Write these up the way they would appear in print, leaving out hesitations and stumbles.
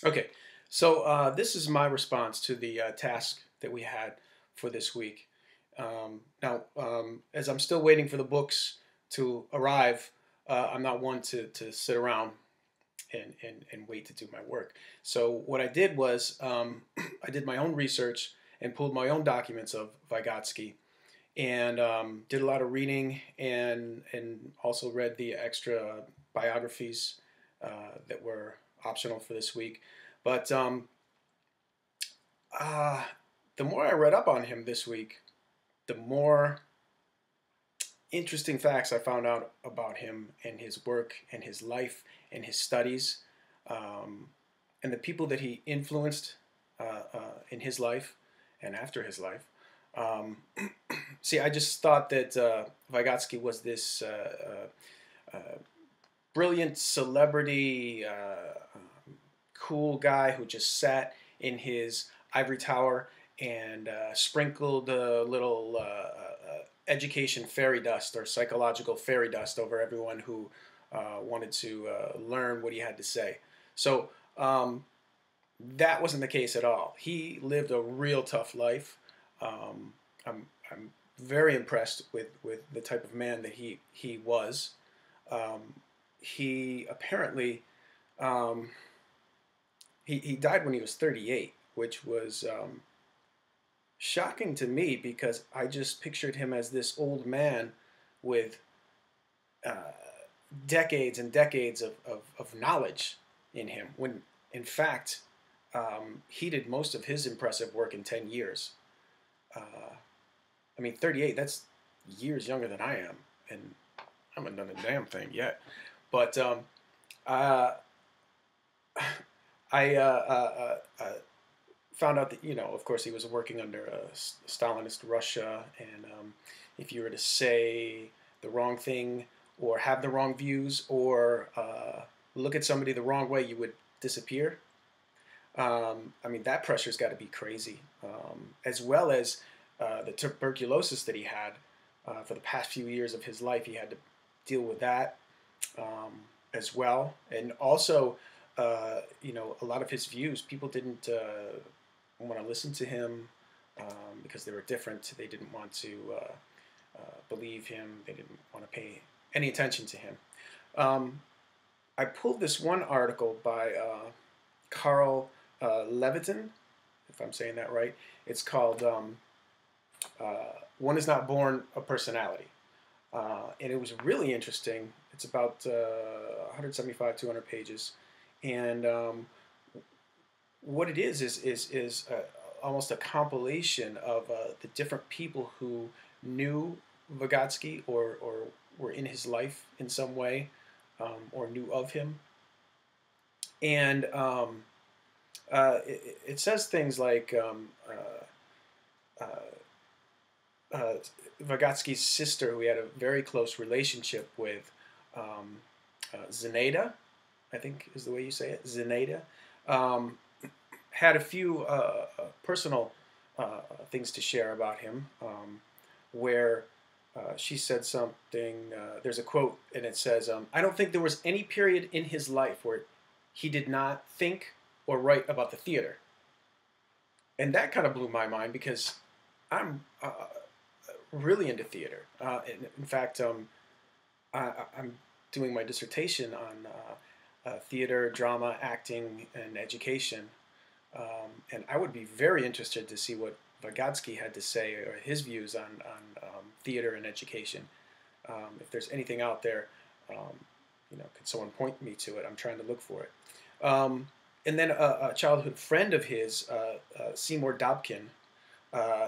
Okay, so this is my response to the task that we had for this week. Now, as I'm still waiting for the books to arrive, I'm not one to sit around and wait to do my work. So what I did was I did my own research and pulled my own documents of Vygotsky and did a lot of reading and also read the extra biographies that were optional for this week. But uh, the more I read up on him this week, the more interesting facts I found out about him and his work and his life and his studies um, and the people that he influenced in his life and after his life. Um, See, I just thought that Vygotsky was this brilliant celebrity, cool guy who just sat in his ivory tower and sprinkled a little education fairy dust or psychological fairy dust over everyone who wanted to learn what he had to say. So that wasn't the case at all. He lived a real tough life. I'm very impressed with the type of man that he was. Um, he apparently um, he died when he was 38, which was shocking to me because I just pictured him as this old man with uh, decades and decades of knowledge in him. When in fact he did most of his impressive work in 10 years. Uh, I mean, 38, that's years younger than I am, and I haven't done a damn thing yet. But uh, I found out that, of course, he was working under Stalinist Russia, and if you were to say the wrong thing or have the wrong views or look at somebody the wrong way, you would disappear. I mean, that pressure's got to be crazy, as well as the tuberculosis that he had for the past few years of his life. He had to deal with that as well, and also, a lot of his views, people didn't want to listen to him because they were different. They didn't want to believe him. They didn't want to pay any attention to him. Um, I pulled this one article by Carl Levitin, if I'm saying that right. It's called "One Is Not Born a Personality," and it was really interesting. It's about 175, 200 pages, and what it is almost a compilation of the different people who knew Vygotsky or were in his life in some way or knew of him. And it says things like uh, Vygotsky's sister, who he had a very close relationship with, Zenaida, I think is the way you say it, Zenaida, um, had a few personal things to share about him, where she said something. There's a quote, and it says, "I don't think there was any period in his life where he did not think or write about the theater." And that kind of blew my mind because I'm really into theater. In fact, I'm doing my dissertation on theater, drama, acting, and education. And I would be very interested to see what Vygotsky had to say or his views on theater and education. If there's anything out there, can someone point me to it? I'm trying to look for it. And then a childhood friend of his, Seymour Dobkin,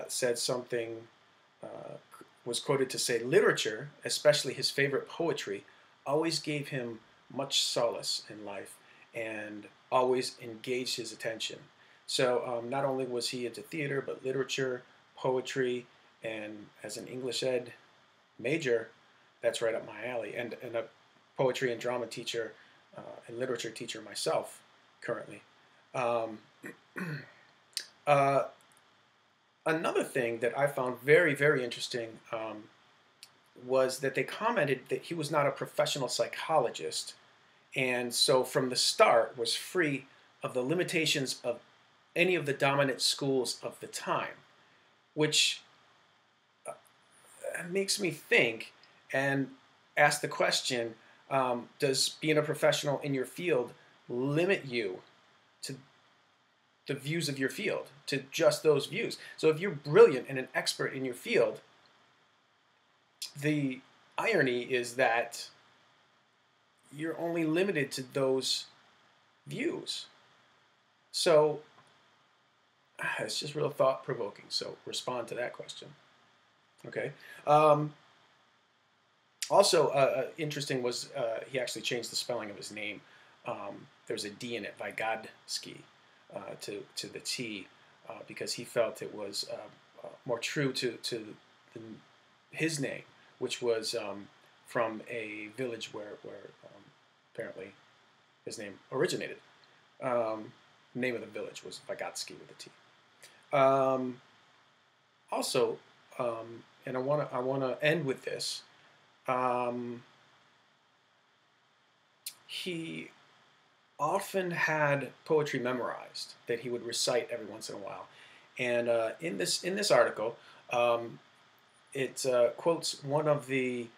said something, was quoted to say, literature, especially his favorite poetry, always gave him much solace in life and always engaged his attention. So not only was he into theater, but literature, poetry, and as an English ed major, that's right up my alley. And a poetry and drama teacher and literature teacher myself currently. Um, uh, Another thing that I found very, very interesting was that they commented that he was not a professional psychologist, and so from the start was free of the limitations of any of the dominant schools of the time, which makes me think and ask the question, does being a professional in your field limit you to the views of your field, to just those views? So if you're brilliant and an expert in your field, the irony is that you're only limited to those views. So it's just real thought-provoking. So respond to that question. Okay. Also, interesting was he actually changed the spelling of his name. There's a D in it, Vygotsky, to the T, because he felt it was more true to his name, which was from a village where apparently his name originated. Name of the village was Vygotsky with a T. Also, and I want to end with this. He often had poetry memorized that he would recite every once in a while, and in this article, it quotes one of the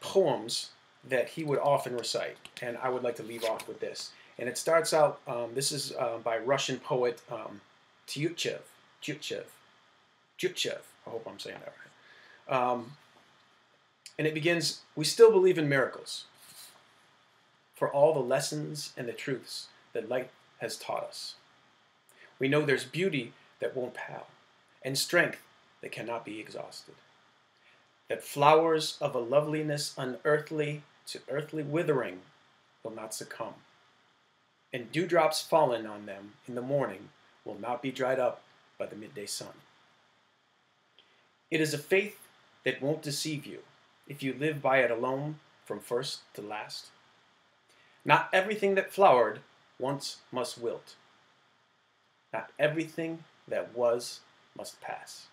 poems that he would often recite, and I would like to leave off with this. And it starts out. This is by Russian poet Tyutchev. I hope I'm saying that right. And it begins, "We still believe in miracles, for all the lessons and the truths that light has taught us. We know there's beauty that won't pall, and strength that cannot be exhausted. That flowers of a loveliness unearthly to earthly withering will not succumb, and dewdrops fallen on them in the morning will not be dried up by the midday sun. It is a faith that won't deceive you if you live by it alone from first to last. Not everything that flowered once must wilt. Not everything that was must pass.